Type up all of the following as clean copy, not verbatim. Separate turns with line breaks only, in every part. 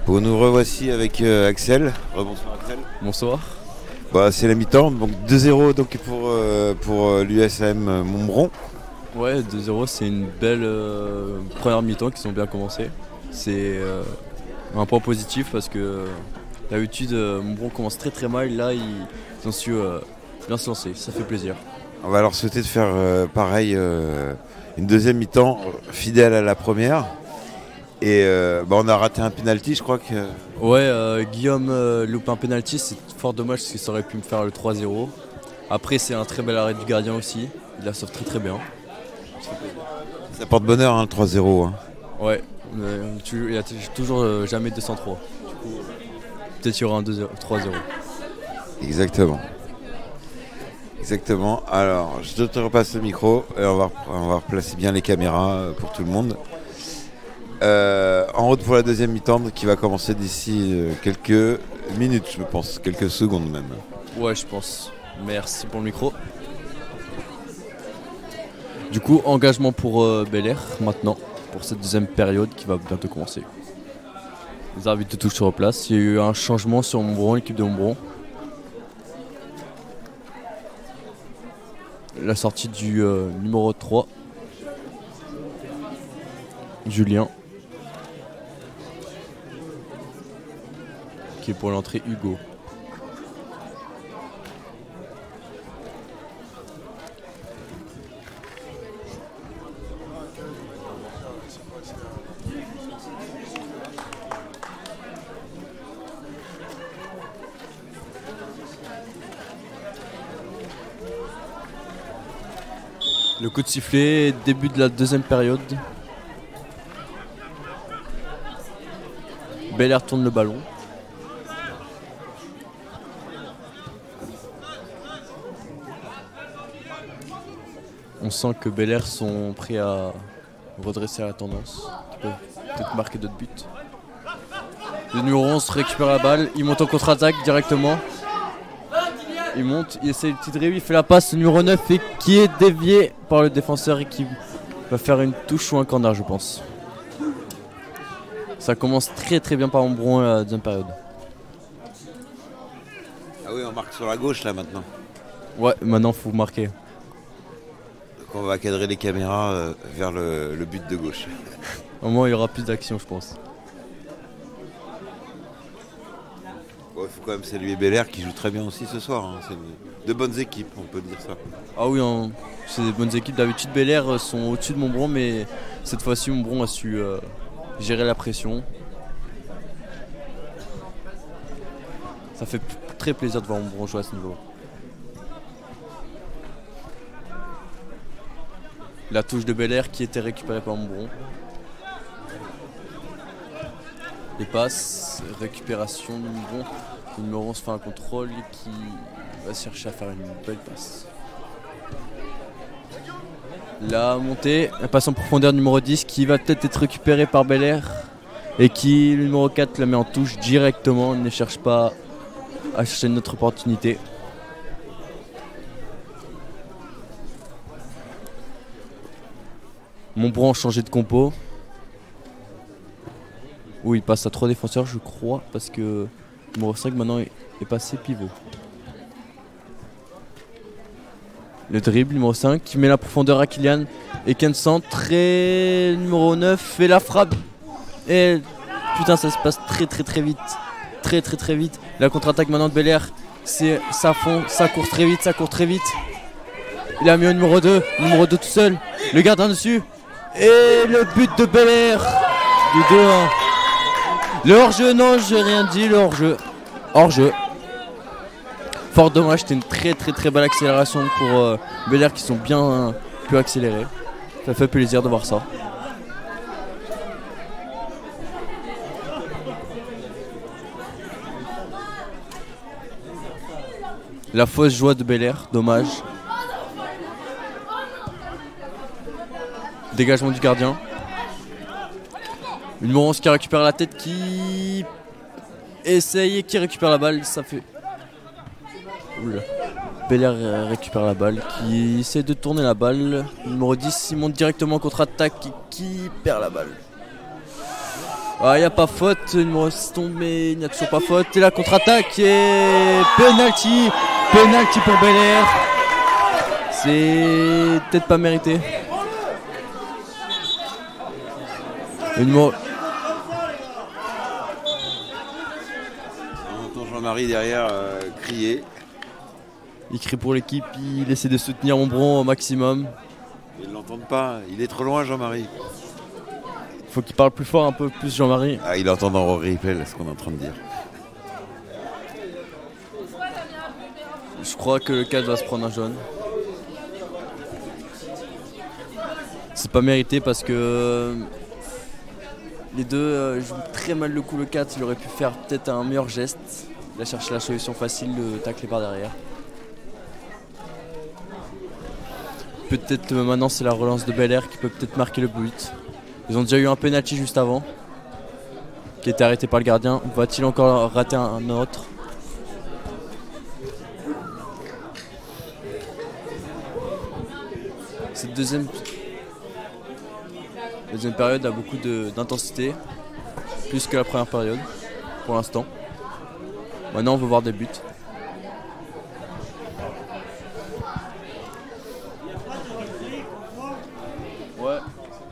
Bon, nous revoici avec Axel. Bonsoir Axel.
Bonsoir.
Bah, c'est la mi-temps, donc 2-0 donc pour l'USM Montbron.
Ouais, 2-0, c'est une belle première mi-temps qui sont bien commencées. C'est un point positif parce que d'habitude Montbron commence très très mal. Là, ils ont su bien se lancer, ça fait plaisir.
On va leur souhaiter de faire pareil, une deuxième mi-temps fidèle à la première. Et on a raté un penalty, je crois que.
Ouais, Guillaume loupe un penalty, c'est fort dommage parce que ça aurait pu me faire le 3-0. Après, c'est un très bel arrêt du gardien aussi, il la sauve très très bien.
Ça porte bonheur, hein, le 3-0. Hein.
Ouais, il y a toujours jamais 203. Du coup, peut-être qu'il y aura un 3-0.
Exactement. Exactement. Alors, je te repasse le micro et on va replacer bien les caméras pour tout le monde. En route pour la deuxième mi-temps qui va commencer d'ici quelques minutes, je pense, quelques secondes même.
Ouais, je pense. Merci pour le micro. Du coup, engagement pour Bel-Air maintenant, pour cette deuxième période qui va bientôt commencer. Les arbitres touchent sur place. Il y a eu un changement sur Montbron, l'équipe de Montbron. La sortie du numéro 3, Julien, qui est pour l'entrée Hugo. Le coup de sifflet, début de la deuxième période. Bel-Air tourne le ballon. On sent que Bel-Air sont prêts à redresser la tendance. Ils peuvent peut-être marquer d'autres buts. Le numéro 11 récupère la balle, il monte en contre-attaque directement. Il monte, il essaie le petit dribble, il fait la passe, le numéro 9 et qui est dévié par le défenseur et qui va faire une touche ou un corner, je pense. Ça commence très très bien par Montbron la deuxième période.
Ah oui, on marque sur la gauche là maintenant.
Ouais, maintenant faut marquer.
Donc on va cadrer les caméras vers le but de gauche.
Au moins il y aura plus d'action, je pense.
Il faut quand même saluer Bel-Air qui joue très bien aussi ce soir. Hein. C'est de bonnes équipes, on peut dire ça.
Ah oui, hein, c'est des bonnes équipes. D'habitude, Bel-Air sont au-dessus de Montbron, mais cette fois-ci, Montbron a su gérer la pression. Ça fait très plaisir de voir Montbron jouer à ce niveau. La touche de Bel-Air qui était récupérée par Montbron. Les passes, récupération de Montbron. Le numéro 11 fait un contrôle qui va chercher à faire une belle passe. La montée, la passe en profondeur numéro 10 qui va peut-être être récupérée par Bel-Air et qui, le numéro 4, la met en touche directement, ne cherche pas à chercher une autre opportunité. Montbron a changé de compo. Où il passe à 3 défenseurs, je crois, parce que le numéro 5 maintenant est passé pivot. Le dribble, numéro 5, qui met la profondeur à Kylian. Et Ken centre, et numéro 9 fait la frappe. Et putain, ça se passe très très très vite. Très très très vite. La contre-attaque maintenant de Bel-Air, ça fond, ça court très vite, ça court très vite. Il a mis au numéro 2 tout seul. Le gardien dessus. Et le but de Bel-Air du 2-1. Le hors-jeu, non, j'ai rien dit, le hors-jeu. Hors-jeu. Fort dommage, c'était une très très très belle accélération pour Bel-Air qui sont bien plus accélérés. Ça fait plaisir de voir ça. La fausse joie de Bel-Air, dommage. Dégagement du gardien. Le numéro 11 qui récupère la tête, qui essaye et qui récupère la balle. Ça fait... Oula. Bel-Air récupère la balle, qui essaie de tourner la balle. Le numéro 10, il monte directement en contre-attaque et qui perd la balle. Ah, il n'y a pas faute, le numéro 6 tombe mais il n'y a toujours pas faute. Et la contre-attaque et penalty. Penalty pour Bel Air. C'est peut-être pas mérité. Le numéro...
On entend Jean-Marie derrière crier.
Il crie pour l'équipe, il essaie de soutenir Montbron au maximum.
Ils ne l'entendent pas, il est trop loin Jean-Marie.
Faut qu'il parle plus fort, un peu plus Jean-Marie.
Ah, il entend dans le replay là, ce qu'on est en train de dire.
Je crois que le 4 va se prendre un jaune. C'est pas mérité parce que les deux jouent très mal le coup. Le 4, il aurait pu faire peut-être un meilleur geste. Il a cherché la solution facile, le tacler par derrière. Peut-être maintenant c'est la relance de Bel Air qui peut peut-être marquer le but. Ils ont déjà eu un penalty juste avant qui a été arrêté par le gardien. Va-t-il encore rater un autre? Cette deuxième période a beaucoup d'intensité, plus que la première période pour l'instant. Maintenant on veut voir des buts.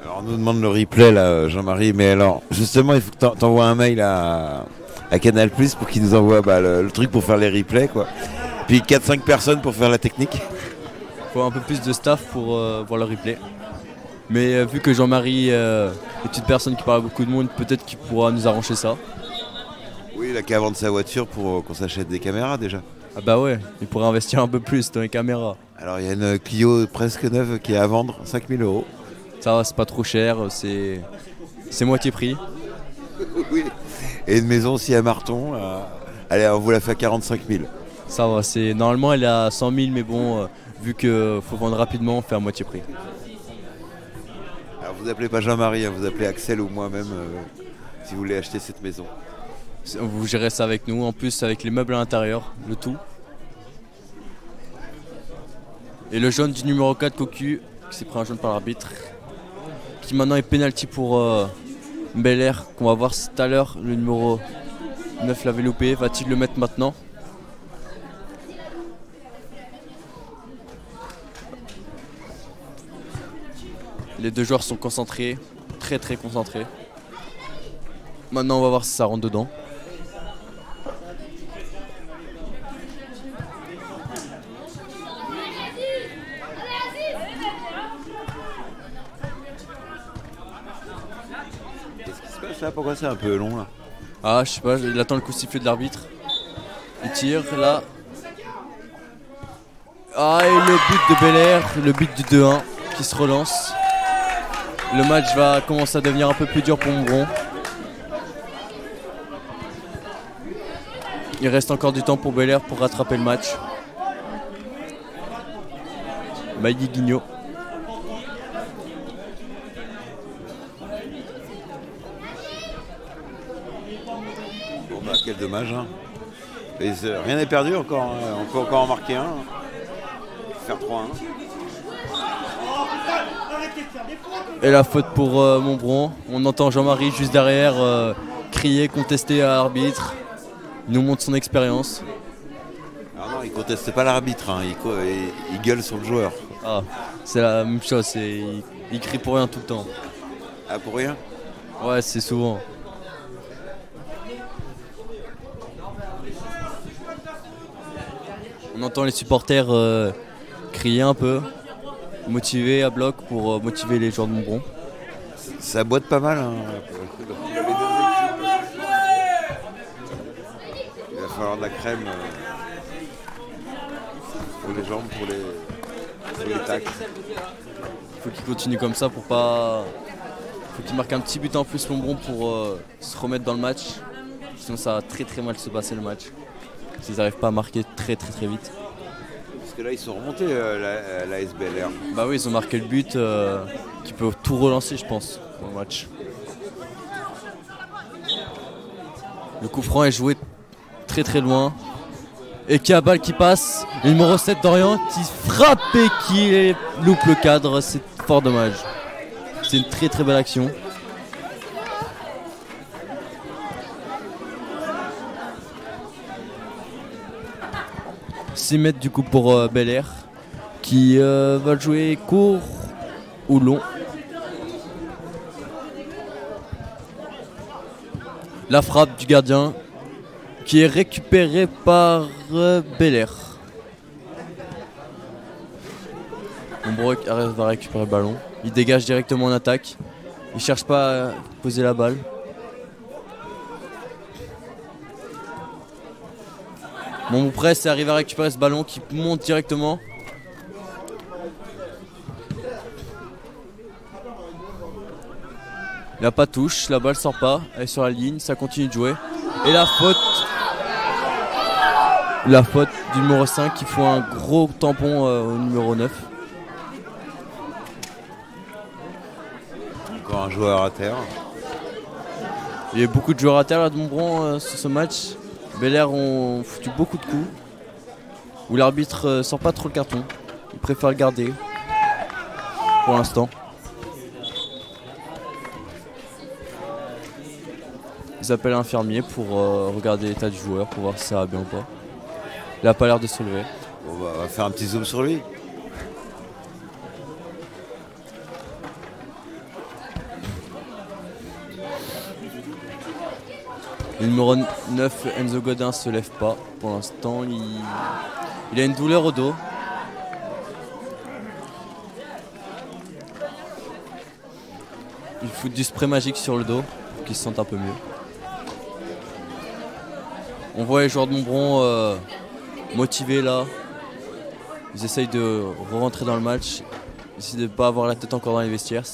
Alors on nous demande le replay là Jean-Marie, mais alors justement il faut que t'envoies un mail à Canal Plus pour qu'ils nous envoient le truc pour faire les replays quoi. Puis 4-5 personnes pour faire la technique.
Il faut un peu plus de staff pour voir le replay. Mais vu que Jean-Marie est une personne qui parle à beaucoup de monde, peut-être qu'il pourra nous arranger ça.
Oui, il a qu'à vendre sa voiture pour qu'on s'achète des caméras déjà.
Ah bah ouais, il pourrait investir un peu plus dans les caméras.
Alors il y a une Clio presque neuve qui est à vendre 5 000 €.
Ça va, c'est pas trop cher, c'est moitié prix.
Oui. Et une maison aussi à Marton, allez, on vous la fait à 45 000.
Ça va, normalement elle est à 100 000, mais bon, vu qu'il faut vendre rapidement, on fait à moitié prix.
Alors vous appelez pas Jean-Marie, hein, vous appelez Axel ou moi-même si vous voulez acheter cette maison.
Vous gérez ça avec nous, en plus avec les meubles à l'intérieur, le tout. Et le jaune du numéro 4, Cocu, qui s'est pris un jaune par l'arbitre, qui maintenant est pénalty pour Bel Air, qu'on va voir tout à l'heure. Le numéro 9 l'avait loupé, va-t-il le mettre maintenant? Les deux joueurs sont concentrés, très très concentrés. Maintenant on va voir si ça rentre dedans.
Qu'est-ce qui se passe là? Pourquoi c'est un peu long là?
Ah je sais pas, il attend le coup de sifflet de l'arbitre. Il tire là. Ah et le but de Bel Air, le but du 2-1 qui se relance. Le match va commencer à devenir un peu plus dur pour Montbron. Il reste encore du temps pour Bel Air pour rattraper le match. Maïdi Guignot.
Bon bah quel dommage hein. Et rien n'est perdu encore, hein. On peut encore en marquer un. Faire 3-1.
Et la faute pour Montbron. On entend Jean-Marie juste derrière crier, contester à l'arbitre. Il nous montre son expérience.
Alors non, il conteste pas l'arbitre, hein. Il gueule sur le joueur.
Ah, c'est la même chose, il crie pour rien tout le temps.
Ah pour rien?
Ouais, c'est souvent. On entend les supporters crier un peu, motiver à bloc pour motiver les joueurs de Montbron.
Ça boite pas mal. Hein. Il va falloir de la crème pour les jambes, pour les tacles.
Faut qu'il continue comme ça pour pas. Faut qu'il marque un petit but en plus Montbron pour se remettre dans le match. Sinon ça va très très mal se passer le match. S'ils n'arrivent pas à marquer très vite.
Parce que là ils sont remontés la SBLR.
Bah oui, ils ont marqué le but qui peut tout relancer je pense dans le match. Le coup franc est joué très loin. Et qui a balle qui passe. Le numéro 7 d'Orient qui frappe et qui loupe le cadre. C'est fort dommage. C'est une très belle action. 6 mètres du coup pour Bel Air qui va le jouer court ou long. La frappe du gardien qui est récupérée par Bel Air. Montbron va récupérer le ballon. Il dégage directement en attaque. Il cherche pas à poser la balle. Montpresse arrive à récupérer ce ballon qui monte directement. Il n'a pas de touche, la balle sort pas, elle est sur la ligne, ça continue de jouer. Et la faute du numéro 5 qui fout un gros tampon au numéro 9.
Encore un joueur à terre.
Il y a beaucoup de joueurs à terre là de Montbron sur ce match. Bel Air ont foutu beaucoup de coups. Où l'arbitre sort pas trop le carton. Il préfère le garder pour l'instant. Ils appellent un infirmier pour regarder l'état du joueur, pour voir si ça va bien ou pas. Il a pas l'air de se lever.
Bon, bah, on va faire un petit zoom sur lui.
Le numéro 9, Enzo Godin, se lève pas pour l'instant. Il a une douleur au dos. Il fout du spray magique sur le dos pour qu'il se sente un peu mieux. On voit les joueurs de Montbron motivés là. Ils essayent de re-rentrer dans le match. Ils essaient de ne pas avoir la tête encore dans les vestiaires.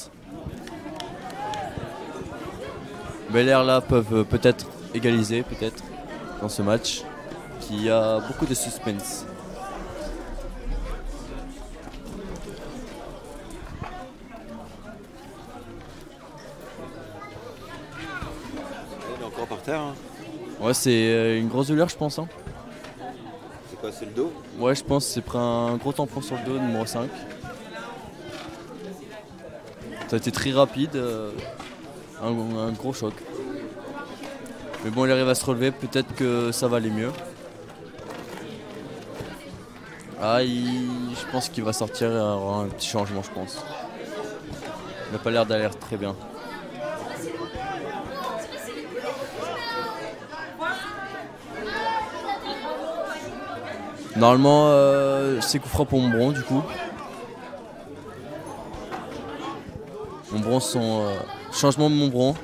Bel Air là peuvent peut-être égaliser dans ce match qui a beaucoup de suspense.
Il est encore par terre. Hein.
Ouais, c'est une grosse douleur je pense. Hein.
C'est quoi, c'est le dos?
Ouais, je pense que c'est pris un gros tampon sur le dos, numéro 5. Ça a été très rapide, un gros choc. Mais bon, il arrive à se relever, peut-être que ça va aller mieux. Ah, je pense qu'il va sortir et avoir un petit changement, je pense. Il n'a pas l'air d'aller très bien. Normalement, c'est coup franc pour Montbron, du coup. Montbron, changement de Montbron.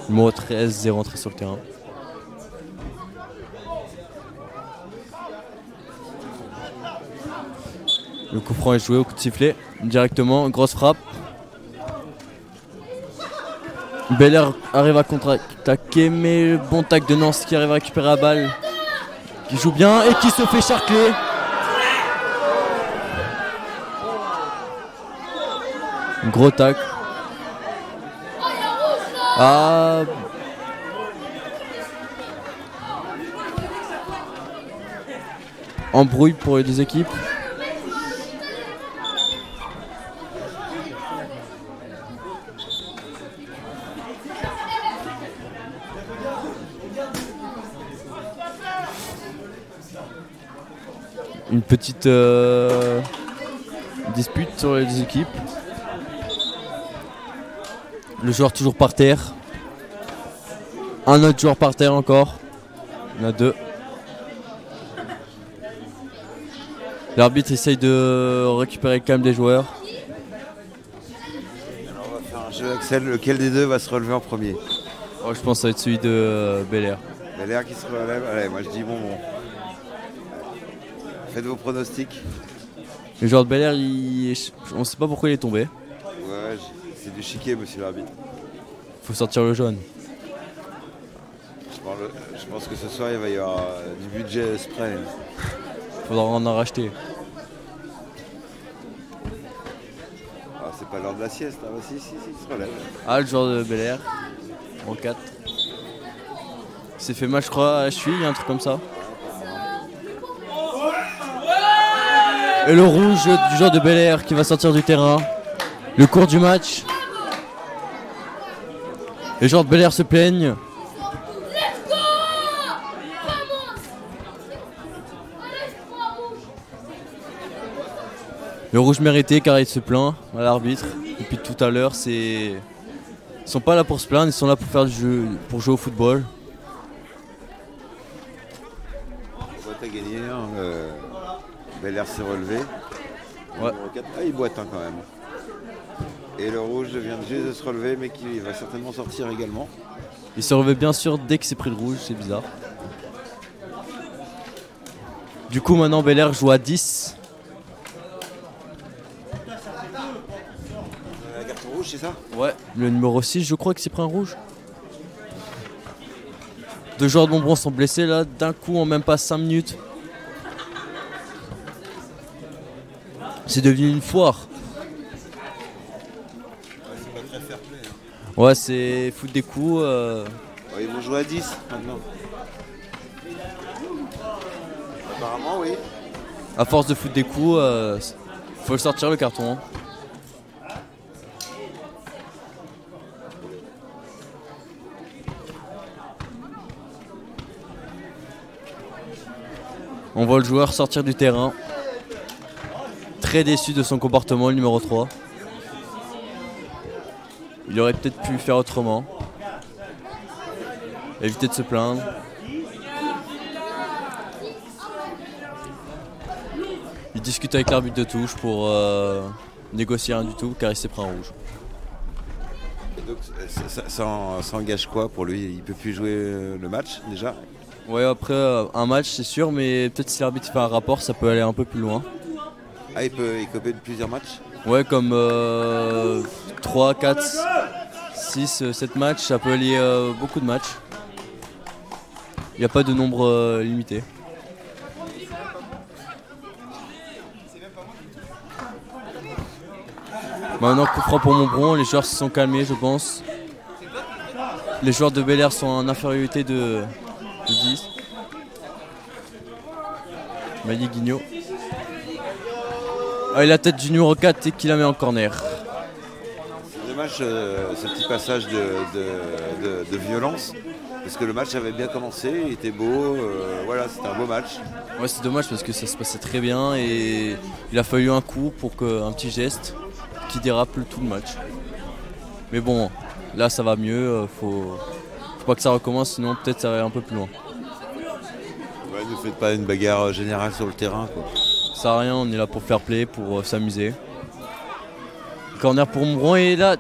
Numéro 13 est rentré sur le terrain. Le coup franc est joué au coup de sifflet. Directement, grosse frappe. Bel Air arrive à contre-attaquer, mais bon tac de Nance qui arrive à récupérer la balle. Qui joue bien et qui se fait charcler. Gros tac. Ah. Embrouille pour les deux équipes. Une petite dispute sur les deux équipes. Le joueur toujours par terre. Un autre joueur par terre encore. Il y en a deux. L'arbitre essaye de récupérer le calme des joueurs.
Alors on va faire un jeu Axel. Lequel des deux va se relever en premier?
Oh, je pense que ça va être celui de Bel Air.
Bel Air qui se relève. Allez, moi je dis bon. Faites vos pronostics.
Le joueur de Bel Air, on ne sait pas pourquoi il est tombé.
Ouais, c'est du chiquet, monsieur l'arbitre.
Faut sortir le jaune.
Je pense que ce soir il va y avoir du budget spray.
Faudra en racheter.
Ah, c'est pas l'heure de la sieste, hein. Si, il se relève.
Ah, le joueur de Bel Air, en 4. Il s'est fait mal, je crois, à la cheville, un truc comme ça. Et le rouge du joueur de Bel Air qui va sortir du terrain. Le cours du match. Les joueurs de Bel Air se plaignent. Le rouge mérité car il se plaint à l'arbitre. Depuis tout à l'heure, ils sont pas là pour se plaindre, ils sont là pour faire du jeu, pour jouer au football.
Boîte à gagner, hein, Bel Air s'est relevé.
Ouais.
Ah, il boite hein, quand même. Et le rouge vient juste de se relever, mais qui va certainement sortir également.
Il se relevait bien sûr dès qu'il s'est pris le rouge, c'est bizarre. Du coup maintenant Bel Air joue à 10.
La carte rouge, c'est ça?
Ouais. Le numéro 6, je crois qu'il s'est pris un rouge. 2 joueurs de Montbron sont blessés là, d'un coup en même pas 5 minutes. C'est devenu une foire.
C'est pas très fair play. Hein.
Ouais, c'est foutre des coups.
Ouais, ils vont jouer à 10 maintenant. Apparemment, oui.
À force de foutre des coups, faut le sortir le carton. Hein. On voit le joueur sortir du terrain. Très déçu de son comportement, le numéro 3. Il aurait peut-être pu faire autrement. Éviter de se plaindre. Il discute avec l'arbitre de touche pour négocier rien du tout car il s'est pris un rouge.
Et donc ça engage quoi pour lui? Il peut plus jouer le match déjà?
Ouais, après un match c'est sûr, mais peut-être si l'arbitre fait un rapport ça peut aller un peu plus loin.
Ah, il peut écoper de plusieurs matchs?
Ouais, comme 3, 4, 6, 7 matchs, ça peut aller beaucoup de matchs. Il n'y a pas de nombre limité. Maintenant, coup franc pour Montbron, les joueurs se sont calmés, je pense. Les joueurs de Bel Air sont en infériorité de 10. Mali Guignot. Ah, et la tête du numéro 4 et qui la met en corner.
C'est dommage ce petit passage de violence. Parce que le match avait bien commencé, il était beau, voilà, c'était un beau match.
Ouais, c'est dommage parce que ça se passait très bien et il a fallu un coup pour un petit geste qui dérape tout le match. Mais bon, là ça va mieux, faut pas que ça recommence, sinon peut-être ça va aller un peu plus loin.
Ouais, ne faites pas une bagarre générale sur le terrain, quoi.
Ça sert à rien, on est là pour faire play, pour s'amuser. Corner pour Montbron et là,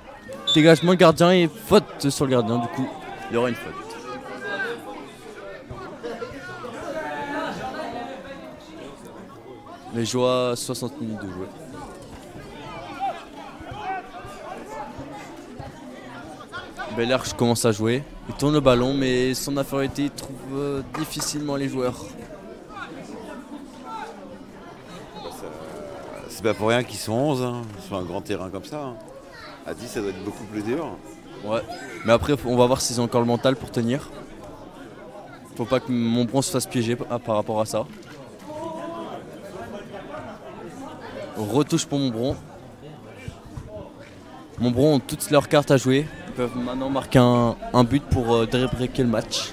dégagement le gardien et faute sur le gardien, du coup il y aura une faute. Les joueurs 60 minutes de jouer. Bel Air commence à jouer. Il tourne le ballon, mais son infériorité il trouve difficilement les joueurs.
C'est pas pour rien qu'ils sont 11 hein, sur un grand terrain comme ça. Hein. À 10, ça doit être beaucoup plus dur.
Ouais, mais après, on va voir s'ils ont encore le mental pour tenir. Faut pas que Montbron se fasse piéger par rapport à ça. Retouche pour Montbron. Montbron ont toutes leurs cartes à jouer. Ils peuvent maintenant marquer un but pour débreaker le match.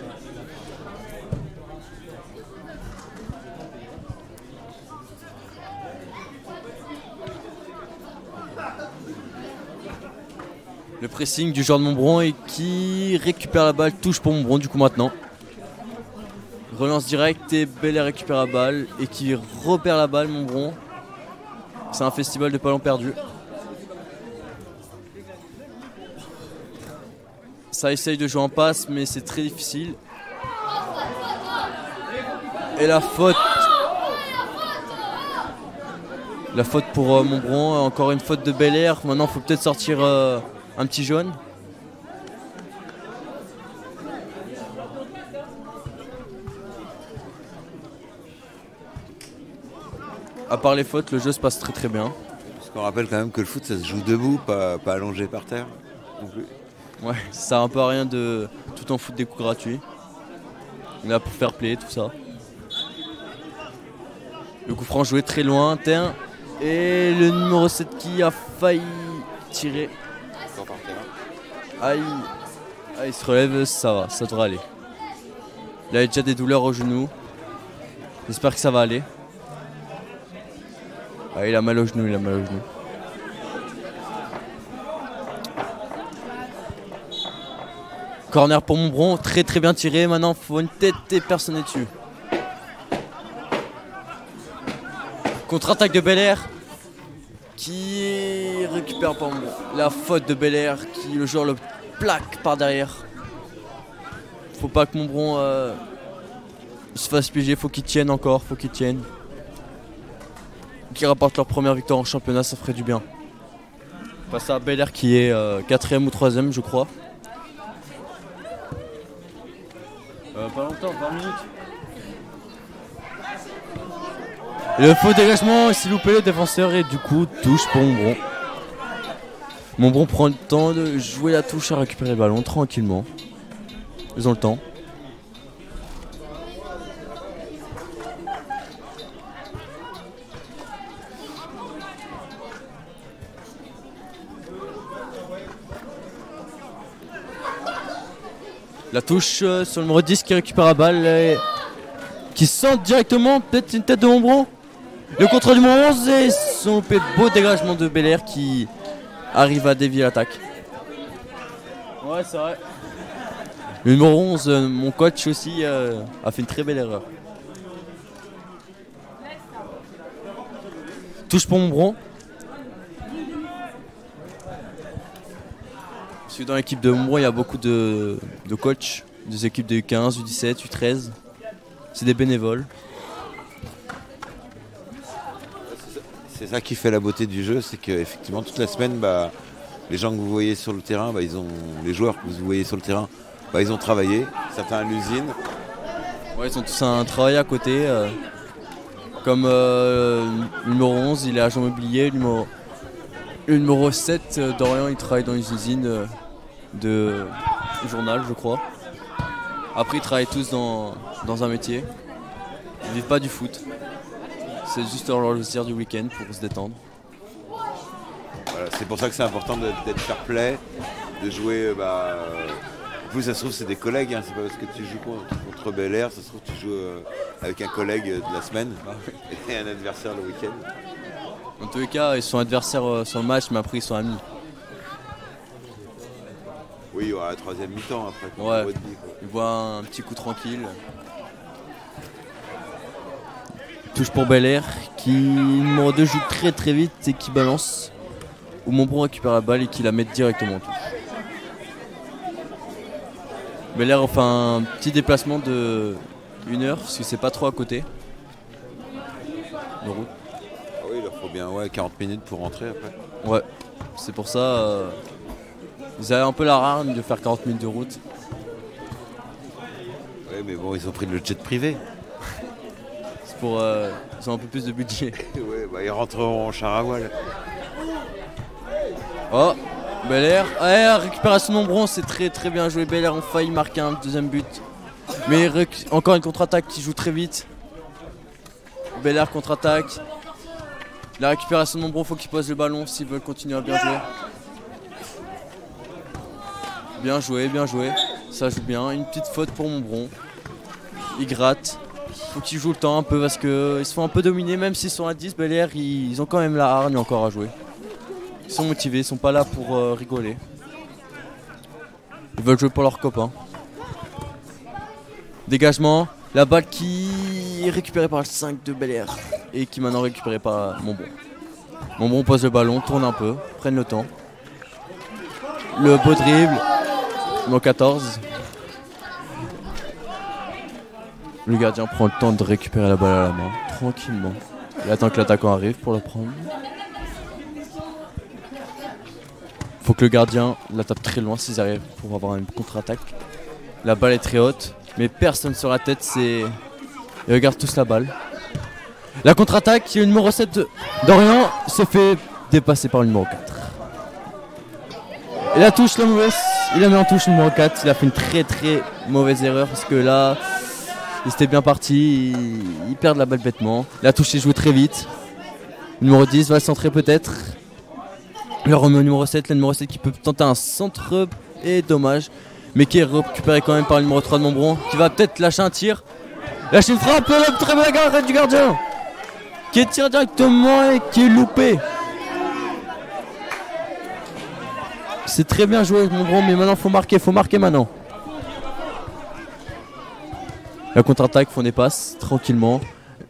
Le pressing du joueur de Montbron et qui récupère la balle, touche pour Montbron du coup maintenant. Relance directe et Bel Air récupère la balle et qui repère la balle Montbron. C'est un festival de ballons perdus. Ça essaye de jouer en passe mais c'est très difficile. Et la faute. La faute pour Montbron, encore une faute de Bel Air. Maintenant il faut peut-être sortir un petit jaune. À part les fautes, le jeu se passe très très bien.
Parce qu'on rappelle quand même que le foot ça se joue debout, pas allongé par terre non plus.
Ouais, ça sert un peu à rien de tout en foutre des coups gratuits. On est là pour faire play, tout ça. Le coup franc joué très lointain. Et le numéro 7 qui a failli tirer.
Encore par terre.
Aïe. Ah, il se relève, ça va, ça devrait aller. Il a déjà des douleurs au genou. J'espère que ça va aller. Ah, il a mal au genou, il a mal au genou. Corner pour Montbron, très très bien tiré. Maintenant, faut une tête et personne n'est dessus. Contre-attaque de Belair qui récupère pas Montbron. La faute de Belair qui le joueur le plaque par derrière. Faut pas que Montbron se fasse piéger, faut qu'ils tiennent encore, faut qu'ils tiennent. Qui rapportent leur première victoire en championnat, ça ferait du bien. Face à Belair qui est 4ème ou 3ème je crois. Pas longtemps, 20 minutes. Le faux dégagement, il s'est loupé le défenseur et du coup touche pour Montbron. Montbron prend le temps de jouer la touche à récupérer le ballon tranquillement. Ils ont le temps. La touche sur le numéro 10 qui récupère la balle et qui sent directement peut-être une tête de Montbron. Le contrôle du numéro 11 et son beau dégagement de Belair qui arrive à dévier l'attaque. Ouais, c'est vrai. Le numéro 11, mon coach aussi, a fait une très belle erreur. Touche pour Montbron. Parce que dans l'équipe de Montbron, il y a beaucoup de coachs, des équipes de U15, U17, U13. C'est des bénévoles.
C'est ça qui fait la beauté du jeu, c'est qu'effectivement toute la semaine, les gens que vous voyez sur le terrain, les joueurs que vous voyez sur le terrain, ils ont travaillé, certains à l'usine.
Ouais, ils ont tous un travail à côté. Comme le numéro 11, il est agent immobilier. Le numéro 7, Dorian, il travaille dans les usines de journal, je crois. Après, ils travaillent tous dans un métier. Ils vivent pas du foot. C'est juste leur loisir du week-end pour se détendre.
Voilà, c'est pour ça que c'est important d'être fair play, de jouer. En plus, ça se trouve, c'est des collègues. Hein. C'est pas parce que tu joues contre Belair, ça se trouve, tu joues avec un collègue de la semaine et un adversaire le week-end.
En tous les cas, ils sont adversaires sur le match, mais après, ils sont amis.
Oui, il y aura la troisième mi-temps après.
Ouais, ils voient un petit coup tranquille. Touche pour Belair qui, numéro 2, joue très très vite et qui balance. Où Montbron récupère la balle et qui la met directement en touche. Belair fait un petit déplacement de 1 heure parce que c'est pas trop à côté de route.
Ah oui, il leur faut bien 40 minutes pour rentrer après.
Ouais, c'est pour ça ils avaient un peu la rarne de faire 40 minutes de route.
Ouais, mais bon, ils ont pris le jet privé.
C'est pour ils ont un peu plus de budget.
Ouais, ils rentreront en char à voile.
Oh, Belair, récupération de Montbron, c'est très très bien joué. Belair ont failli marquer un deuxième but. Mais encore une contre-attaque qui joue très vite. Belair contre-attaque. La récupération de Montbron, faut qu'ils posent le ballon s'ils veulent continuer à bien jouer. Bien joué, bien joué. Ça joue bien. Une petite faute pour Montbron. Ils grattent. Faut qu'ils jouent le temps un peu parce qu'ils se font un peu dominer. Même s'ils sont à 10, Belair, ils ont quand même la hargne encore à jouer. Ils sont motivés, ils sont pas là pour rigoler. Ils veulent jouer pour leurs copains. Dégagement. La balle qui est récupérée par le 5 de Belair. Et qui est maintenant récupérée par Montbron. Montbron pose le ballon, tourne un peu, prennent le temps. Le beau dribble. Numéro 14. Le gardien prend le temps de récupérer la balle à la main, tranquillement. Il attend que l'attaquant arrive pour le prendre. Faut que le gardien la tape très loin s'ils arrivent pour avoir une contre-attaque. La balle est très haute, mais personne sur la tête, Ils regardent tous la balle. La contre-attaque, le numéro 7 de Dorian se fait dépasser par le numéro 4. Et la touche, la mauvaise, il la met en touche le numéro 4. Il a fait une très très mauvaise erreur parce que là, il était bien parti, il perd la balle bêtement. La touche est jouée très vite. Le numéro 10 va centrer peut-être. Il remet au numéro 7, le numéro 7 qui peut tenter un centre et dommage. mais qui est récupéré quand même par le numéro 3 de Montbron, qui va peut-être lâcher un tir. Lâcher une frappe, très bonne garde du gardien, qui tire directement et qui est loupé. C'est très bien joué Montbron, mais maintenant faut marquer maintenant. La contre-attaque, font des passes tranquillement.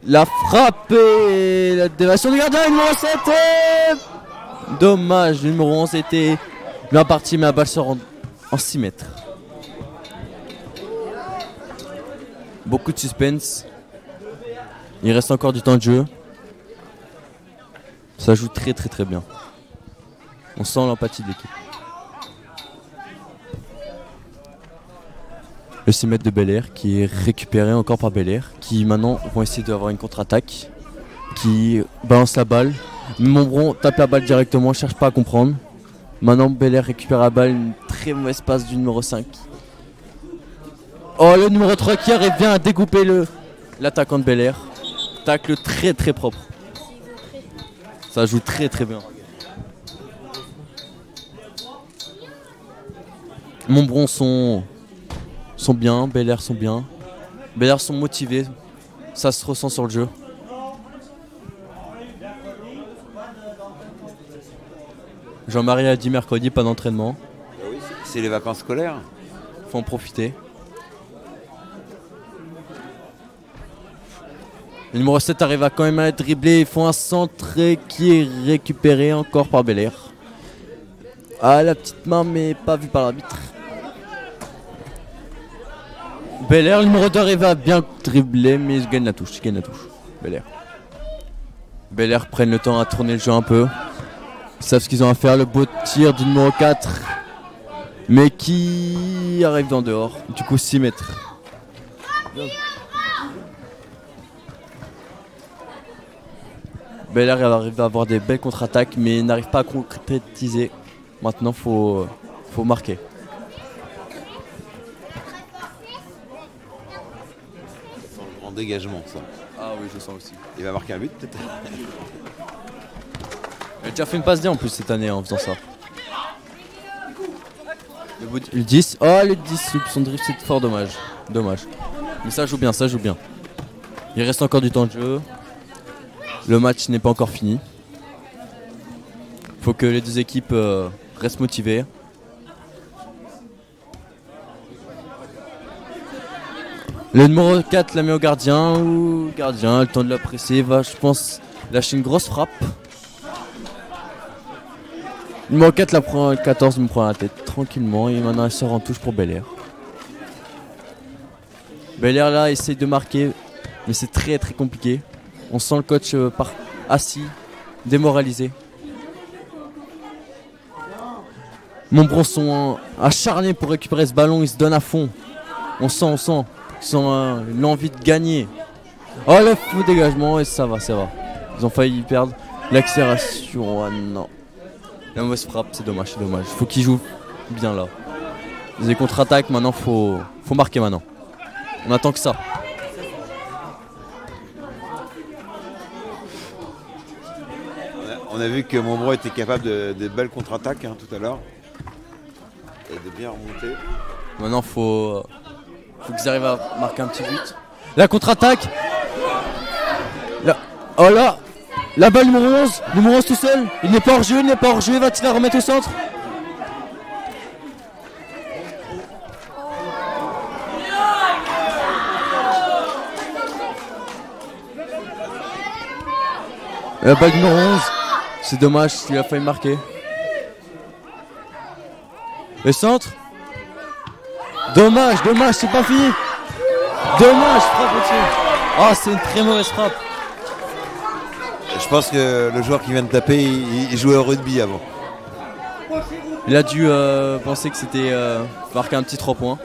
La frappe et la déviation du gardien, numéro 7 et... Dommage, le numéro 11 était bien parti, mais la balle sort en 6 mètres. Beaucoup de suspense. Il reste encore du temps de jeu. Ça joue très bien. On sent l'empathie de l'équipe. Le 6 mètres de Bel-Air qui est récupéré encore par Bel-Air, qui maintenant vont essayer d'avoir une contre-attaque, qui balance la balle. Montbron tape la balle directement, cherche pas à comprendre. Maintenant Bel-Air récupère la balle, une très mauvaise passe du numéro 5. Oh, le numéro 3 qui arrive bien à découper l'attaquant de Bel-Air. Tacle très propre. Ça joue très bien. Montbron sont bien, Bel-Air sont bien. Bel-Air sont motivés. Ça se ressent sur le jeu. Jean-Marie a dit mercredi, pas d'entraînement.
Oui, c'est les vacances scolaires.
Faut en profiter. Le numéro 7 arrive à quand même à être dribblé. Ils font un centre qui est récupéré encore par Bel-Air. Ah, la petite main, mais pas vue par l'arbitre. Bel-Air, le numéro 2 arrive à bien dribbler, mais il gagne la touche. Bel-Air. Bel-Air prennent le temps à tourner le jeu un peu. Ils savent ce qu'ils ont à faire. Le beau tir du numéro 4, mais qui arrive dans dehors. Du coup, 6 mètres. Bel-Air arrive à avoir des belles contre-attaques, mais n'arrive pas à concrétiser. Maintenant, faut marquer.
En dégagement, ça.
Ah oui, je sens aussi.
Il va marquer un but, peut-être.
Il a déjà fait une passe D en plus cette année en faisant ça. Le 10. Oh, le 10, son drift, c'est fort dommage. Mais ça joue bien. Il reste encore du temps de jeu. Le match n'est pas encore fini. Faut que les deux équipes restent motivées. Le numéro 4 la met au gardien. Le gardien a le temps de la presser. Va, je pense, lâcher une grosse frappe. Le numéro 4 la prend, le 14 me prend la tête tranquillement. Et maintenant elle sort en touche pour Bel-Air. Bel-Air là essaye de marquer, mais c'est très compliqué. On sent le coach assis, démoralisé. Montbron sont acharnés pour récupérer ce ballon, ils se donnent à fond. On sent l'envie de gagner. Oh, le faux dégagement, et ça va. Ils ont failli perdre l'accélération. Ah non. La mauvaise frappe, c'est dommage. Faut qu'ils jouent bien là. Les contre-attaques, maintenant faut marquer maintenant. On attend que ça.
On a vu que Montbron était capable de belles contre-attaques tout à l'heure. Et de bien remonter.
Maintenant, faut qu'ils arrivent à marquer un petit but. La contre-attaque. Oh là, la balle numéro 11 tout seul. Il n'est pas hors jeu, va-t-il la remettre au centre? La balle numéro 11. C'est dommage, il a failli marquer. Le centre. Dommage, c'est pas fini. Dommage, frappe au-dessus. Oh, c'est une très mauvaise frappe.
Je pense que le joueur qui vient de taper, il jouait au rugby avant.
Il a dû penser que c'était marquer un petit 3 points.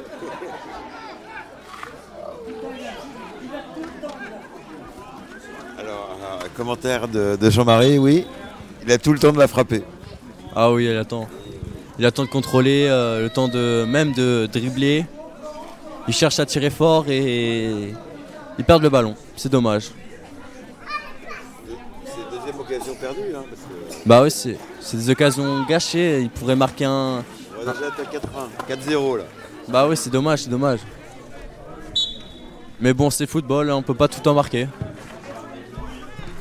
Alors, un commentaire de Jean-Marie, oui. Il a tout le temps de la frapper.
Ah oui, il attend. Il attend de contrôler, le temps même de dribbler. Il cherche à tirer fort et il perd le ballon. C'est dommage.
C'est deuxième occasion perdue. Parce que...
Bah oui, c'est des occasions gâchées. Il pourrait marquer un...
On va déjà être à 4-1, 4-0 là.
Bah oui, c'est dommage, c'est dommage. Mais bon, c'est football, on peut pas tout en marquer.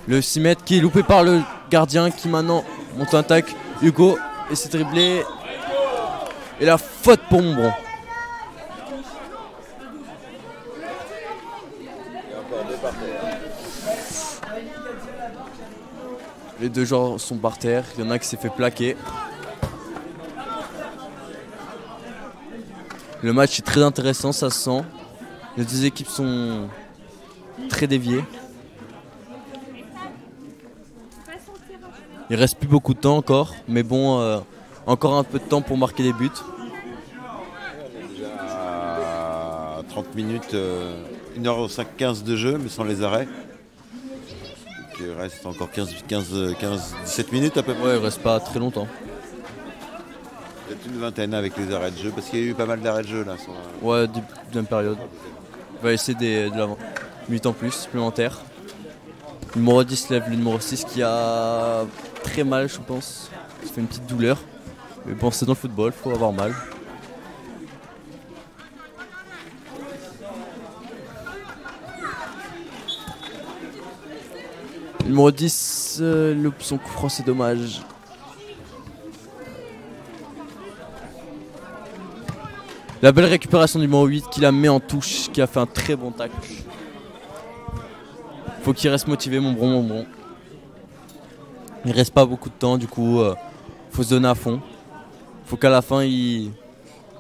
Le 6 mètres qui est loupé par le gardien qui maintenant monte en attaque. Hugo et c'est dribblé. Et la faute pour Montbron. Les deux joueurs sont par terre, il y en a qui s'est fait plaquer. Le match est très intéressant, ça se sent. Les deux équipes sont très déviées. Il reste plus beaucoup de temps encore, mais bon, encore un peu de temps pour marquer des buts.
Déjà 30 minutes, 1h15 de jeu, mais sans les arrêts. Donc, il reste encore 17 minutes à peu près.
Ouais, il reste pas très longtemps.
Peut-être une vingtaine avec les arrêts de jeu, parce qu'il y a eu pas mal d'arrêts de jeu là.
Ouais, deuxième période. On va essayer de la minute en plus, supplémentaire. Le numéro 10 lève le numéro 6 qui a très mal, je pense. Ça fait une petite douleur. Mais bon, c'est dans le football, faut avoir mal. Le numéro 10 loupe son coup franc, c'est dommage. La belle récupération du numéro 8 qui la met en touche, qui a fait un très bon tacle. Faut qu'il reste motivé, Montbron. Il reste pas beaucoup de temps, du coup, faut se donner à fond. Faut qu'à la fin, il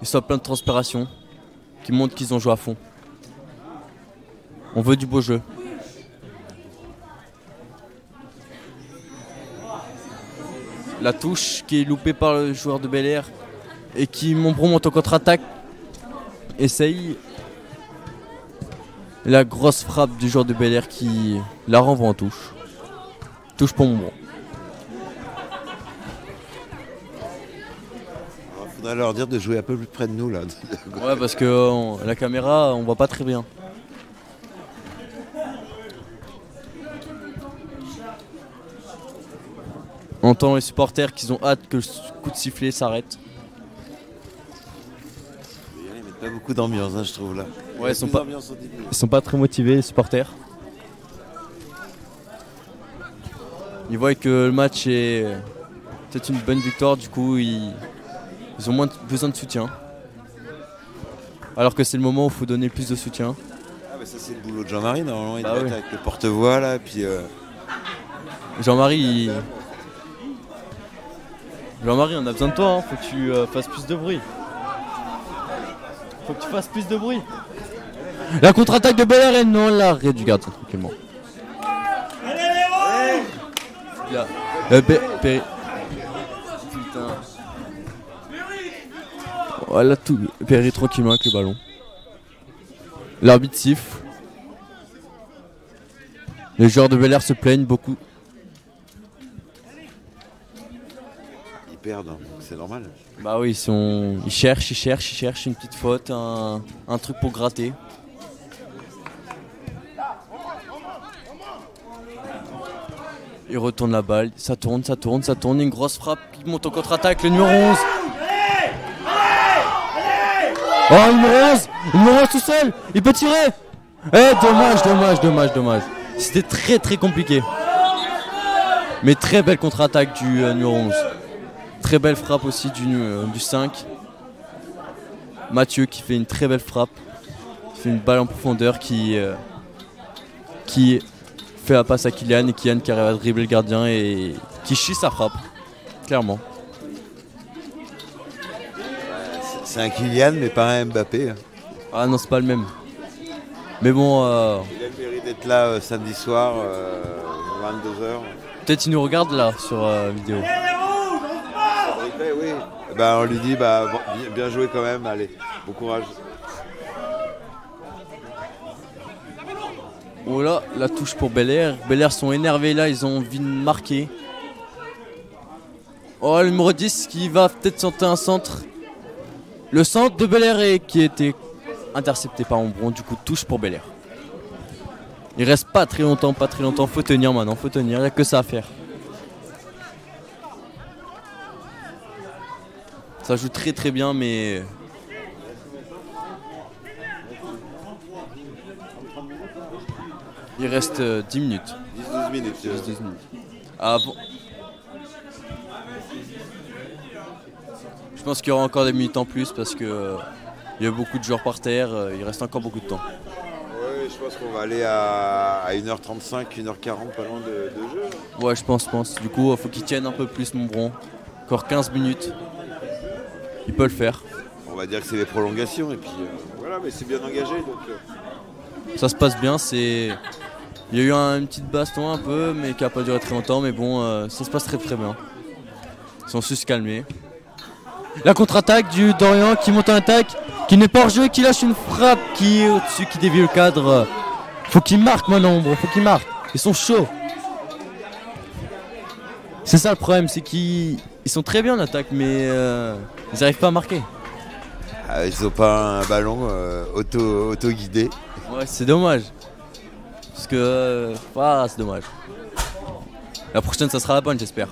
soit plein de transpiration, qu'ils montrent qu'ils ont joué à fond. On veut du beau jeu. La touche qui est loupée par le joueur de Bel Air et qui, Montbron monte en contre-attaque. Essaye. La grosse frappe du joueur de Bel Air qui la renvoie en touche. Touche pour Montbron.
Il faudrait leur dire de jouer un peu plus près de nous là.
Ouais, parce que la caméra, on voit pas très bien. On entend les supporters qu'ils ont hâte que le coup de sifflet s'arrête.
Ils mettent pas beaucoup d'ambiance, hein, je trouve là.
Ouais, ils sont pas très motivés, les supporters. Ils voient que le match est peut-être une bonne victoire, du coup ils ont moins besoin de soutien. Alors que c'est le moment où il faut donner plus de soutien.
Ah bah ça c'est le boulot de Jean-Marie, normalement il
Bah
doit
oui.
être avec le porte-voix là, puis
Jean-Marie, Jean-Marie, on a besoin de toi, hein. Faut que tu fasses plus de bruit. Faut que tu fasses plus de bruit. La contre-attaque de Bel Air et non l'arrêt du gardien tranquillement. Là. Putain. Voilà tout. Perry tranquillement avec le ballon. L'arbitre siffle. Les joueurs de Bel Air se plaignent beaucoup.
ils perdent, hein, donc c'est normal.
Bah oui, ils cherchent une petite faute, un truc pour gratter. Il retourne la balle, ça tourne, une grosse frappe, il monte en contre-attaque, le numéro 11. Oh, le numéro 11 tout seul, il peut tirer. Eh, dommage. C'était très compliqué. Mais très belle contre-attaque du numéro 11. Très belle frappe aussi du 5. Mathieu qui fait une très belle frappe. Il fait une balle en profondeur qui fait la passe à Kylian et Kylian qui arrive à dribbler le gardien et qui chie sa frappe. Clairement.
C'est un Kylian mais pas un Mbappé. Hein.
Ah non, c'est pas le même. Mais bon,
Il a le mérite d'être là samedi soir, 22h.
peut-être il nous regarde là sur vidéo.
Oui. Bah, on lui dit bon, bien joué quand même, allez, bon courage.
Oh là, la touche pour Bel Air. Bel Air sont énervés là, ils ont envie de marquer. Oh, le numéro 10 qui va peut-être tenter un centre. Le centre de Bel Air et qui a été intercepté par Montbron, du coup touche pour Bel Air. Il reste pas très longtemps, faut tenir maintenant, il n'y a que ça à faire. Ça joue très bien mais Il reste 10 minutes.
10-12 minutes.
10 minutes. Ah bon. Je pense qu'il y aura encore des minutes en plus parce que il y a beaucoup de joueurs par terre, il reste encore beaucoup de temps.
Ouais, je pense qu'on va aller à 1h35, 1h40 pas loin de jeu.
Ouais, je pense. Du coup, il faut qu'ils tiennent un peu plus Montbron. Encore 15 minutes. Il peut le faire.
On va dire que c'est les prolongations et puis voilà, mais c'est bien engagé donc.
Ça se passe bien, il y a eu une petite baston un peu mais qui n'a pas duré très longtemps, mais bon, ça se passe très très bien. Ils sont su se calmer. La contre-attaque du Dorian qui monte en attaque, qui n'est pas hors jeu, qui lâche une frappe qui est au-dessus, qui dévie le cadre. Faut qu'ils marquent maintenant, faut qu'ils marquent. Ils sont chauds. C'est ça le problème, c'est qu'ils sont très bien en attaque, mais ils n'arrivent pas à marquer.
Ah, ils n'ont pas un ballon auto-guidé.
Ouais, c'est dommage. Parce que c'est dommage. La prochaine, ça sera la bonne, j'espère.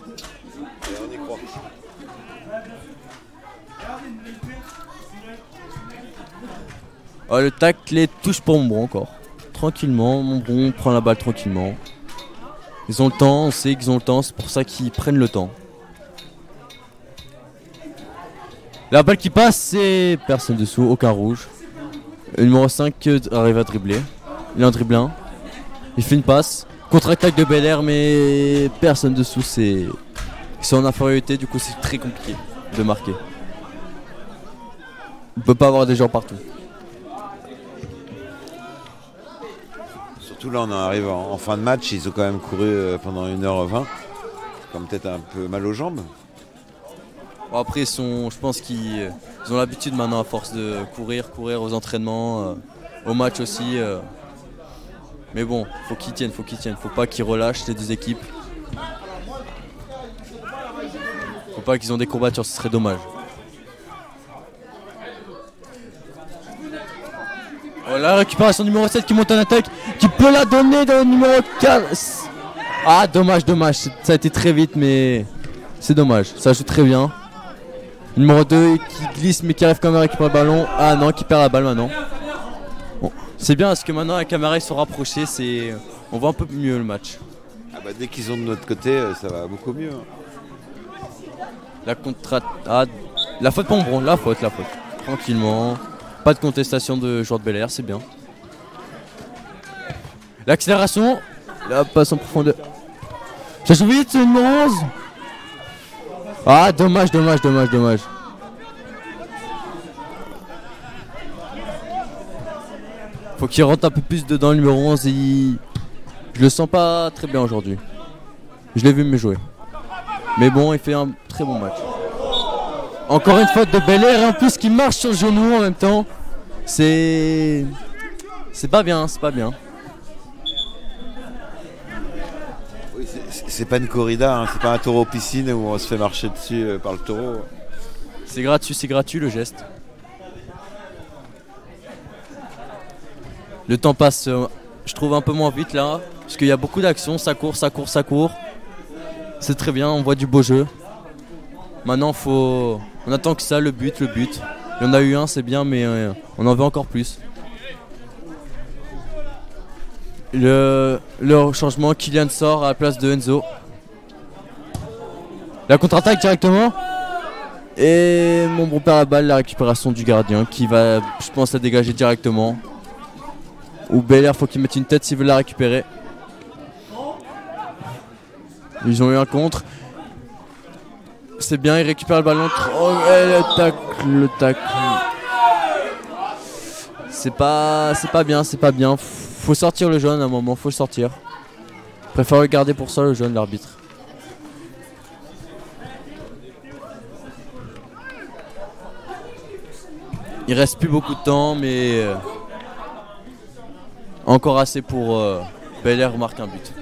On y croit.
Le tacle les touche pour Montbron encore. Tranquillement, Montbron prend la balle tranquillement. Ils ont le temps, on sait qu'ils ont le temps, c'est pour ça qu'ils prennent le temps. La balle qui passe, c'est personne dessous, aucun rouge. Le numéro 5 arrive à dribbler. Il en dribble un. Il fait une passe. Contre-attaque de Bel Air, mais personne dessous. Ils sont en infériorité, du coup c'est très compliqué de marquer. On peut pas avoir des gens partout.
Surtout là, on arrive en fin de match. Ils ont quand même couru pendant 1h20. Comme peut-être un peu mal aux jambes.
Bon, après, je pense qu'ils ont l'habitude maintenant à force de courir aux entraînements, au match aussi. Mais bon, faut qu'ils tiennent. Faut pas qu'ils relâchent les deux équipes. Faut pas qu'ils ont des courbatures, ce serait dommage. Voilà, récupération numéro 7 qui monte en attaque, qui peut la donner dans le numéro 4. Ah, dommage. Ça a été très vite, mais c'est dommage. Ça joue très bien. Numéro 2 qui glisse mais qui arrive quand même à récupérer le ballon. Ah non, qui perd la balle maintenant. Bon, c'est bien parce que maintenant la caméra ils sont rapprochés, on voit un peu mieux le match.
Ah bah, dès qu'ils sont de notre côté, ça va beaucoup mieux.
La la faute pour Montbron, la faute. Tranquillement. Pas de contestation de joueur de Bel Air, c'est bien. L'accélération. La passe en profondeur. Ça joue vite, c'est le numéro 11. Ah, dommage. Faut qu'il rentre un peu plus dedans, le numéro 11. Je le sens pas très bien aujourd'hui. Je l'ai vu mieux jouer. Mais bon, il fait un très bon match. Encore une faute de Bel Air et en plus qui marche sur le genou en même temps. C'est pas bien.
Oui, c'est pas une corrida, hein, c'est pas un taureau piscine où on se fait marcher dessus par le taureau.
C'est gratuit le geste. Le temps passe, je trouve un peu moins vite là, parce qu'il y a beaucoup d'actions, ça court. C'est très bien, on voit du beau jeu. Maintenant on attend que ça, le but. Il y en a eu un, c'est bien, mais on en veut encore plus. Le changement, Kylian sort à la place de Enzo. La contre-attaque directement. Et Montbron perd la balle, la récupération du gardien qui va, je pense, la dégager directement. Ou Bel Air, faut qu'il mette une tête s'il veut la récupérer. Ils ont eu un contre. C'est bien, il récupère le ballon. Oh, le tacle. C'est pas bien. Faut sortir le jaune à un moment, faut le sortir. Je préfère le garder pour ça, le jaune, l'arbitre. Il reste plus beaucoup de temps, mais encore assez pour Bel Air marquer un but.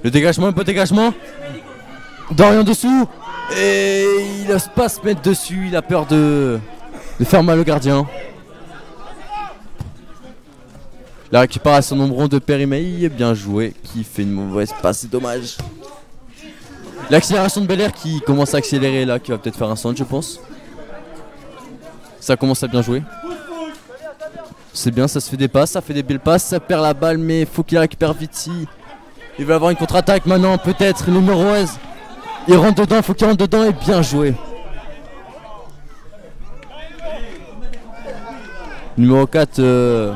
Le dégagement, un peu de dégagement. Dorian dessous. Et il n'ose pas se mettre dessus. Il a peur de faire mal au gardien. La récupération Montbron de Périmey, bien joué. Qui fait une mauvaise passe, c'est dommage. L'accélération de Bel Air qui commence à accélérer là. Qui va peut-être faire un centre, je pense. Ça commence à bien jouer. C'est bien, ça se fait des passes, ça fait des belles passes, ça perd la balle, mais faut qu'il récupère vite si. Il va avoir une contre-attaque maintenant, peut-être, numéro 11. Il rentre dedans, faut qu'il rentre dedans et bien joué. Numéro 4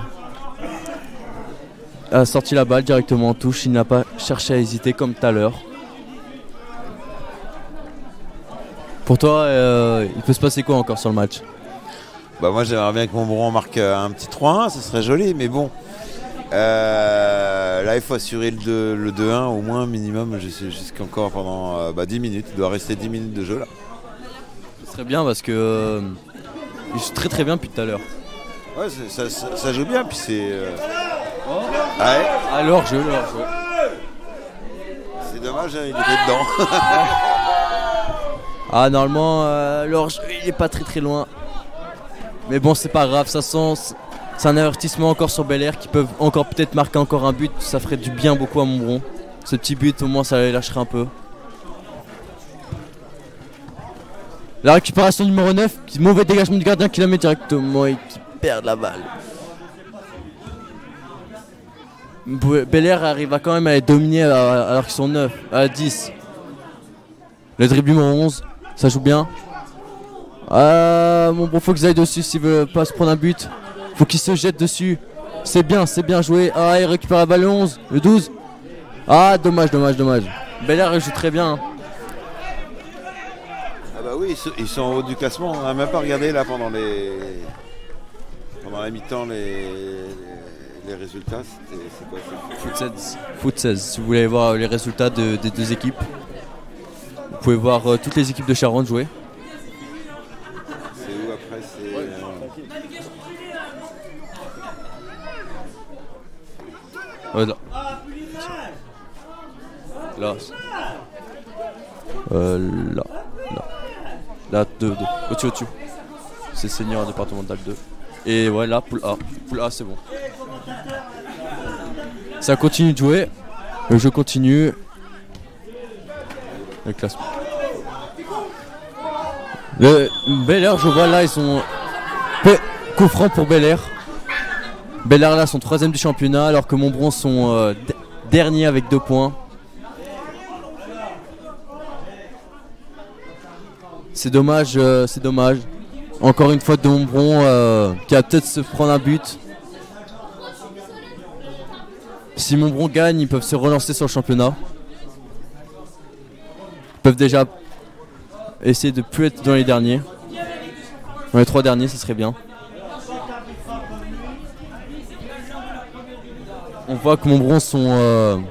a sorti la balle directement en touche, il n'a pas cherché à hésiter comme tout à l'heure. Pour toi, il peut se passer quoi encore sur le match?
Bah moi j'aimerais bien que Montbron marque un petit 3-1, ce serait joli, mais bon. Là il faut assurer le 2-1 au moins minimum jusqu'encore pendant 10 minutes. Il doit rester 10 minutes de jeu là.
Ce serait bien parce que il joue très très bien depuis tout à l'heure.
Ouais, ça joue bien, puis c'est...
Ouais. Alors je.
C'est dommage, hein, il était dedans.
Ah normalement, l'orge il est pas très très loin. Mais bon c'est pas grave, ça sent... C'est un avertissement encore sur Bel Air qui peuvent encore peut-être marquer encore un but. Ça ferait du bien beaucoup à Montbron. Ce petit but au moins ça les lâcherait un peu. La récupération numéro 9, mauvais dégagement du gardien qui la met directement et qui perd la balle. Bel Air arrive quand même à les dominer alors qu'ils sont 9, à 10. Le dribble numéro 11, ça joue bien. Bon, faut qu'ils aillent dessus s'ils veulent pas se prendre un but. Faut qu'ils se jettent dessus. C'est bien joué. Ah, il récupère la balle le 11, le 12. Ah, dommage. Bel Air joue très bien. Hein.
Ah bah oui, ils sont en haut du classement. On n'a même pas regardé là pendant la mi-temps les résultats. C'est quoi ça?
Foot 16. Si vous voulez voir les résultats des deux équipes, vous pouvez voir toutes les équipes de Charente jouer.
C'est où après?
Là. Là, 2. Au-dessus. C'est senior départemental 2. Et ouais, là, poule A. Poule A, c'est bon. Ça continue de jouer. Le jeu continue. Le classement. Bel Air, je vois là, ils sont. Coup franc pour Bel Air. Bel Air là sont 3ème du championnat alors que Montbron sont dernier avec 2 points. C'est dommage. Encore une faute de Montbron qui va peut-être se prendre un but. Si Montbron gagne, ils peuvent se relancer sur le championnat. Ils peuvent déjà essayer de plus être dans les derniers. Dans les 3 derniers, ce serait bien. On voit que Montbron sont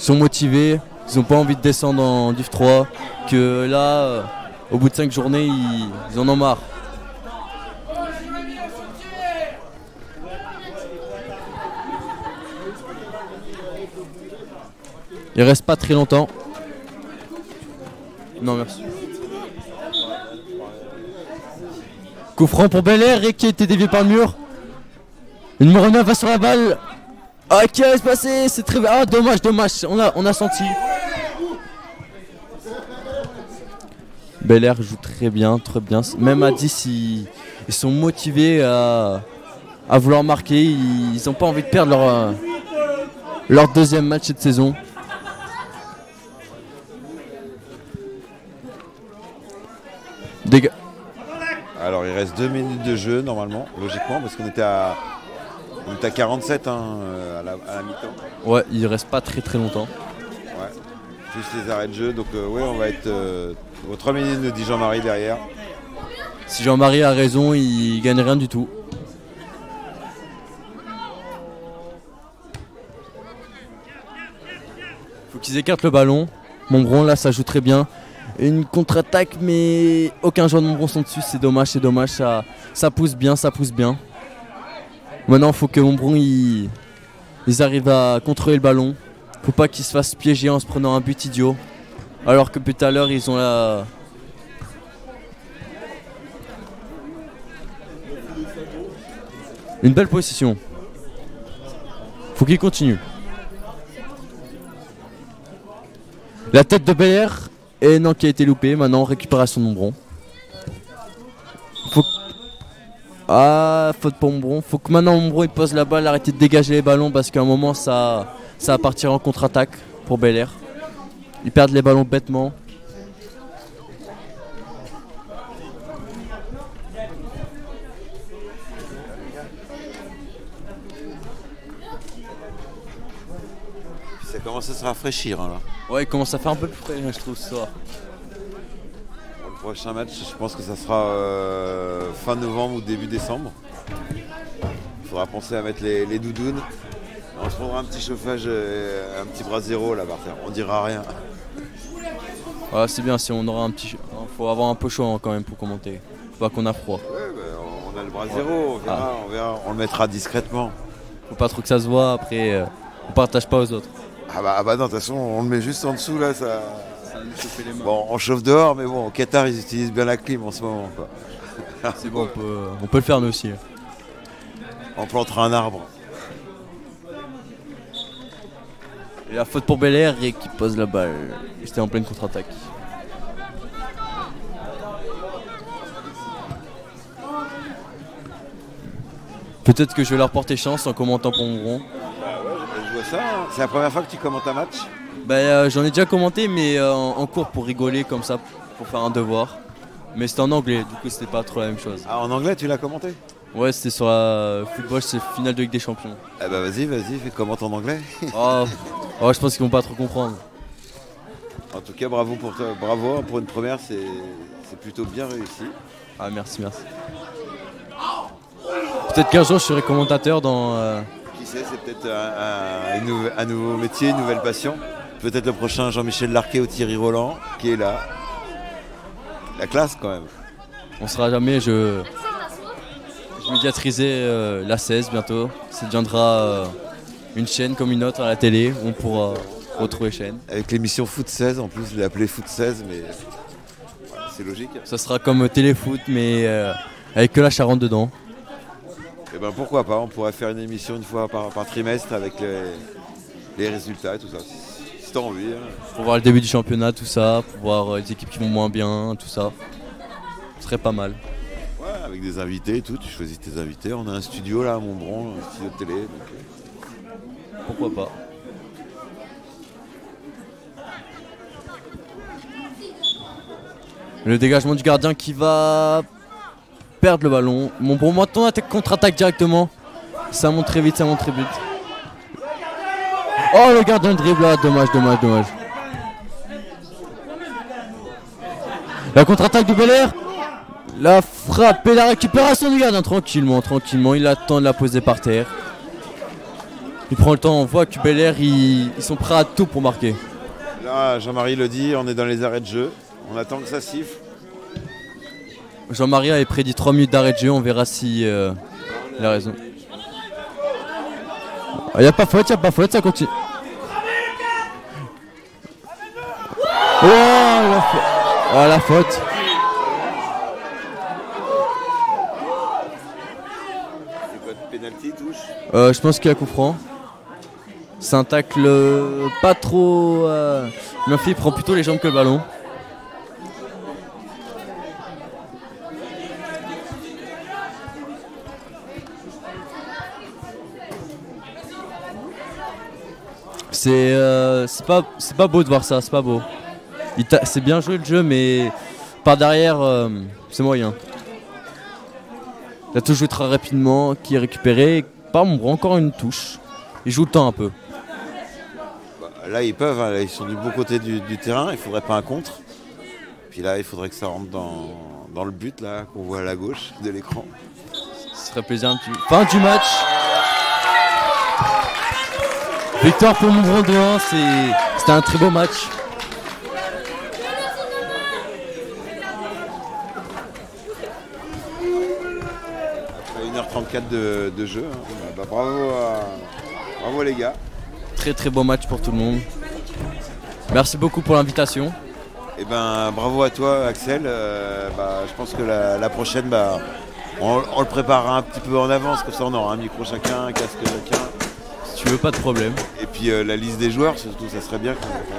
motivés. Ils n'ont pas envie de descendre en Div 3. Que là, au bout de 5 journées, ils en ont marre. Il reste pas très longtemps. Non, merci. Coup franc pour Bel Air et qui a été dévié par le mur. Le numéro 9 va sur la balle. Ah, qui va se passer? C'est très... Ah, dommage. On a senti. Bel Air joue très bien. Même à 10, ils sont motivés à vouloir marquer. Ils n'ont pas envie de perdre leur deuxième match cette saison.
Alors il reste 2 minutes de jeu normalement, logiquement, parce qu'on était à 47 à la mi-temps.
Ouais, il reste pas très longtemps.
Ouais, juste les arrêts de jeu, donc ouais, on va être aux 3 minutes, nous dit Jean-Marie derrière.
Si Jean-Marie a raison, il gagne rien du tout. Faut qu'ils écartent le ballon. Montbron là ça joue très bien. Une contre-attaque mais aucun joueur de Montbron sont dessus, c'est dommage, ça pousse bien. Maintenant il faut que Montbron ils arrivent à contrôler le ballon. Faut pas qu'ils se fassent piéger en se prenant un but idiot. Alors que tout à l'heure ils ont la... Une belle position. Faut qu'ils continuent. La tête de Bel Air. Et non, qui a été loupé. Maintenant, récupération de Montbron. Ah, faute pour Montbron. Faut que maintenant Montbron il pose la balle, arrêter de dégager les ballons parce qu'à un moment ça va partir en contre-attaque pour Bel Air. Ils perdent les ballons bêtement.
Ça commence à se rafraîchir hein, là.
Ouais, il commence à faire un peu plus frais, je trouve, ce soir.
Le prochain match, je pense que ça sera fin novembre ou début décembre. Il faudra penser à mettre les doudounes. On se prendra un petit chauffage, un petit bras zéro là par terre. On dira rien.
Ouais, c'est bien si on aura un petit. Faut avoir un peu chaud hein, quand même pour commenter. Faut pas qu'on a froid.
Ouais, on a le bras zéro, on verra, on le mettra discrètement.
Faut pas trop que ça se voit, après on partage pas aux autres.
Ah bah non, de toute façon, on le met juste en dessous là, ça
va nous chauffer les mains.
Bon, on chauffe dehors, mais bon, au Qatar, ils utilisent bien la clim en ce moment, quoi.
C'est bon, on peut le faire nous aussi.
On plantera un arbre.
Et la faute pour Bel Air et qui pose la balle. J'étais en pleine contre-attaque. Peut-être que je vais leur porter chance en commentant pour Montbron.
Je vois ça, hein. C'est la première fois que tu commentes un match?
J'en ai déjà commenté, mais en cours pour rigoler comme ça, pour faire un devoir. Mais c'était en anglais, du coup c'était pas trop la même chose.
Ah, en anglais tu l'as commenté?
Ouais, c'était sur la football, c'est finale de Ligue des Champions.
Ah bah vas-y, commente en anglais.
Je pense qu'ils vont pas trop comprendre.
En tout cas, bravo pour toi, bravo pour une première, c'est plutôt bien réussi.
Ah merci. Peut-être qu'un jour je serai commentateur dans.
Qui sait, c'est peut-être un nouveau métier, une nouvelle passion. Peut-être le prochain Jean-Michel Larquet ou Thierry Roland qui est là. La classe quand même.
On sera jamais. Je médiatiserai la 16 bientôt. Ça deviendra une chaîne comme une autre à la télé. On pourra retrouver chaîne.
Avec l'émission Foot 16 en plus, je l'ai appelé Foot 16, mais c'est logique.
Ça sera comme téléfoot, mais avec que la Charente dedans.
Et ben pourquoi pas, on pourrait faire une émission une fois par trimestre avec les résultats et tout ça. Si t'as envie. Hein.
Pour voir le début du championnat, tout ça, pour voir les équipes qui vont moins bien, tout ça. Ce serait pas mal.
Ouais, avec des invités et tout, tu choisis tes invités. On a un studio là à Montbron, un studio de télé. Donc...
Pourquoi pas. Le dégagement du gardien qui va perdre le ballon. Montbron maintenant contre-attaque directement. Ça monte très vite, Oh le gardien dribble là, dommage. La contre-attaque du Bel Air. La frappe et la récupération du gardien tranquillement. Il attend de la poser par terre. Il prend le temps, on voit que Bel Air ils sont prêts à tout pour marquer.
Là Jean-Marie le dit, on est dans les arrêts de jeu. On attend que ça siffle.
Jean-Marie avait prédit 3 minutes d'arrêt de jeu, on verra si il a raison. Il n'y a pas faute, ça continue. La faute.
C'est quoi, pénalty, touche?
Je pense qu'il y a coup franc. C'est un tacle pas trop... Murphy prend plutôt les jambes que le ballon. C'est pas beau de voir ça, c'est pas beau. C'est bien joué le jeu, mais par derrière, c'est moyen. Il a tout joué très rapidement, qui est récupéré. Par Montbron, encore une touche. Il joue le temps un peu.
Là, ils peuvent, hein, là, ils sont du beau côté du terrain, il faudrait pas un contre. Puis là, il faudrait que ça rentre dans le but là qu'on voit à la gauche de l'écran.
Ce serait plaisir. Fin du match. Victoire pour Montbron 2-1, c'était un très beau match.
Après 1h34 de jeu, hein. Bravo les gars.
Très très beau match pour tout le monde. Merci beaucoup pour l'invitation.
Et bravo à toi Axel. Je pense que la prochaine, on le préparera un petit peu en avance, comme ça on aura un micro chacun, un casque chacun.
Si tu veux, pas de problème.
Et puis la liste des joueurs, surtout, ça serait bien.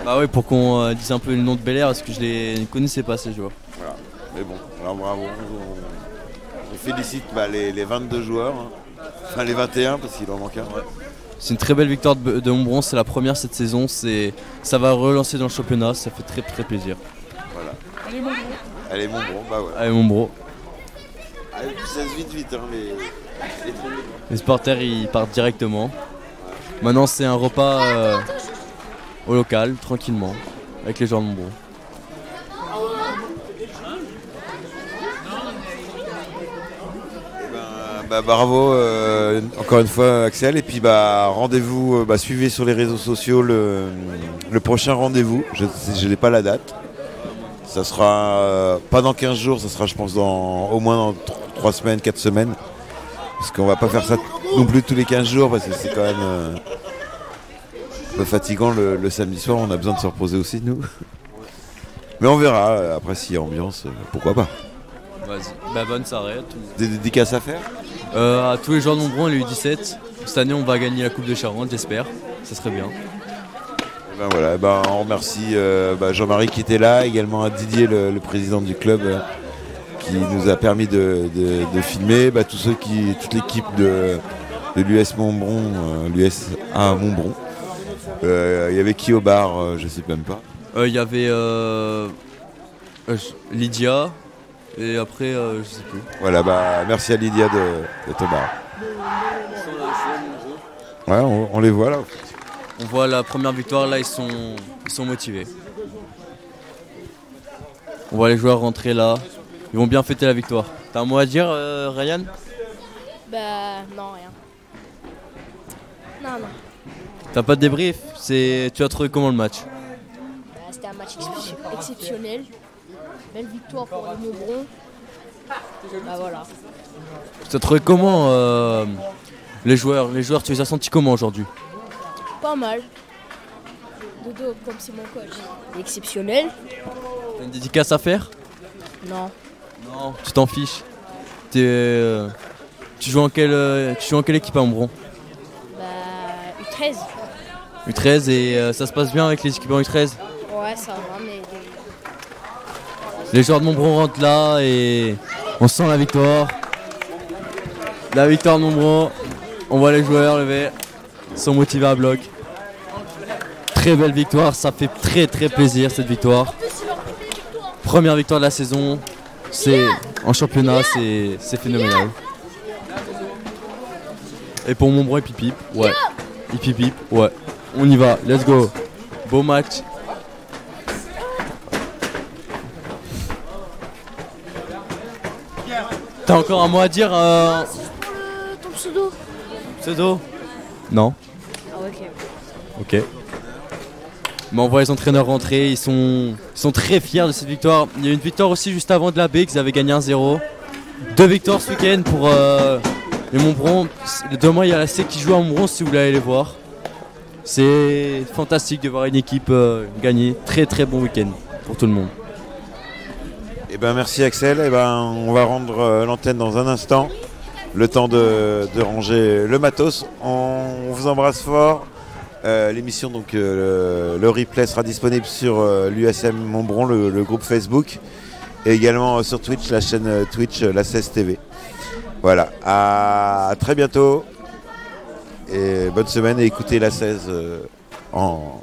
Bah ouais, pour qu'on dise un peu le nom de Bel Air, parce que je ne connaissais pas ces joueurs.
Voilà. Mais bon, alors bravo. On félicite les 22 joueurs, hein. Enfin les 21 parce qu'il en manque un. Ouais.
C'est une très belle victoire de Montbron, c'est la première cette saison, ça va relancer dans le championnat, ça fait très très plaisir.
Voilà. Allez Montbron, bah ouais.
Allez Montbron.
Allez, ça se vite, hein,
Les supporters ils partent directement. Maintenant c'est un repas au local, tranquillement, avec les joueurs de Montbron.
Bravo encore une fois Axel, et puis rendez-vous, suivez sur les réseaux sociaux le prochain rendez-vous, je n'ai pas la date, ça sera pas dans 15 jours, ça sera je pense au moins dans 3 semaines, 4 semaines, parce qu'on va pas faire ça non plus tous les 15 jours, parce que c'est quand même un peu fatigant le samedi soir, on a besoin de se reposer aussi nous, mais on verra, après s'il y a ambiance, pourquoi pas.
Vas-y, bonne soirée.
Des dédicaces à faire
à tous les joueurs de Montbron, les U17. Cette année, on va gagner la Coupe de Charente, j'espère. Ça serait bien.
Et on remercie Jean-Marie qui était là, également à Didier, le président du club, qui nous a permis de filmer. Toute l'équipe de l'US Montbron, l'USA Montbron. Il y avait qui au bar, je sais même pas.
Il y avait Lydia. Et après, je sais plus.
Voilà, merci à Lydia de ton bar. Ouais, on les voit là.
On voit la première victoire, là, ils sont motivés. On voit les joueurs rentrer là. Ils vont bien fêter la victoire. T'as un mot à dire, Ryan ?
Non, rien. Non.
T'as pas de débrief ? Tu as trouvé comment le match ?
C'était un match exceptionnel. Belle victoire pour les Montbron. Voilà.
Tu as trouvé comment les joueurs, tu les as sentis comment aujourd'hui ?
Pas mal. Dodo, comme c'est mon coach, il est exceptionnel.
T'as une dédicace à faire ?
Non.
Non, tu t'en fiches. Tu joues en quelle équipe à Montbron ?
U13.
U13 et ça se passe bien avec les équipes en U13 ?
Ouais, ça va, mais...
Les joueurs de Montbron rentrent là et on sent la victoire. La victoire de Montbron. On voit les joueurs lever. Ils sont motivés à bloc. Très belle victoire, ça fait très très plaisir cette victoire. Première victoire de la saison. En championnat, c'est phénoménal. Et pour Montbron, Hip, ouais. Hip, ouais. On y va, let's go. Beau match. T'as encore un mot à dire
Ton pseudo.
Pseudo ? Non.
Ah
Ok. Mais on voit les entraîneurs rentrer, ils sont très fiers de cette victoire. Il y a une victoire aussi juste avant de la baie, qu'ils avaient gagné 1-0. 2 victoires ce week-end pour les Montbron. Demain il y a la C qui joue à Montbron si vous voulez aller les voir. C'est fantastique de voir une équipe gagner. Très très bon week-end pour tout le monde.
Merci Axel, on va rendre l'antenne dans un instant, le temps de ranger le matos. On vous embrasse fort. L'émission, donc le replay sera disponible sur l'USM Montbron, le groupe Facebook, et également sur Twitch, la chaîne Twitch, la 16 TV. Voilà, à très bientôt et bonne semaine, et écoutez la 16 en